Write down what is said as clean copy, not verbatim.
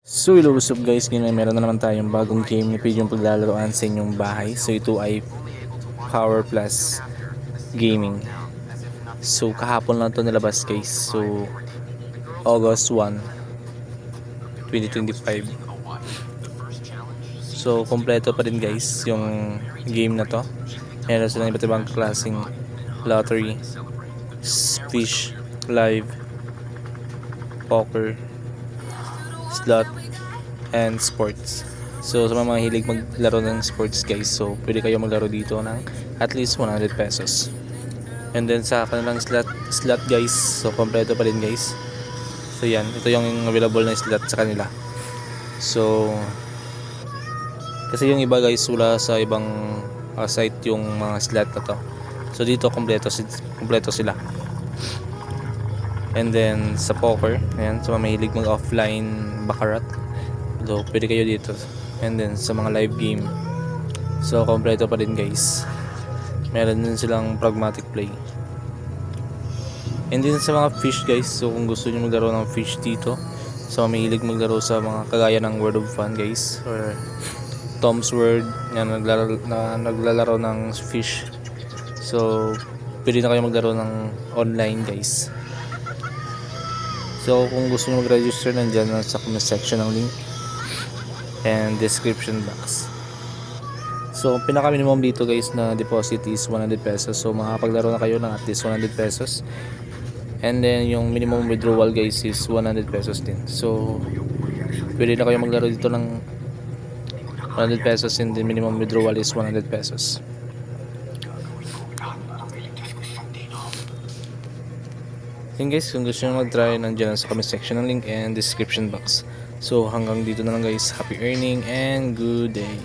So hello, what's up guys, ngayon meron na naman tayong bagong game na pwede yung paglalaroan sa inyong bahay. So ito ay Power Plus Gaming. So kahapon lang ito nilabas guys. So August 1, 2025. So kompleto pa din guys yung game na to. Meron silang iba't ibang klaseng lottery, fish, live, poker, slot, and sports. So sa mga hilig maglaro ng sports guys, so pwede kayo maglaro dito ng at least 100 pesos. And then sa kanilang slot guys, so kompleto pa din guys. So yan, ito yung available na slot sa kanila. So kasi yung iba guys, wala sa ibang site yung mga slot na to. So dito kompleto sila. And then sa poker, ayan, sa mga mahilig mag-offline baccarat, so pwede kayo dito. And then sa mga live game, so kompleto pa din guys. Meron din silang pragmatic play. And then sa mga fish guys, so kung gusto niyo maglaro ng fish dito, so mahilig maglaro sa mga kagaya ng World of Fun guys, or Tom's World, yan, naglalaro ng fish. So pwede na kayo maglaro ng online guys. So kung gusto nyo mag-register, nandyan sa comment section ng link and description box. So pinaka minimum dito guys na deposit is 100 pesos. So makapaglaro na kayo ng at least 100 pesos. And then yung minimum withdrawal guys is 100 pesos din. So pwede na kayo maglaro dito ng 100 pesos and the minimum withdrawal is 100 pesos. Yun guys, kung gusto nyo mag-try, nandiyan sa comment section ng link and description box. So hanggang dito na lang guys, happy earning and good day.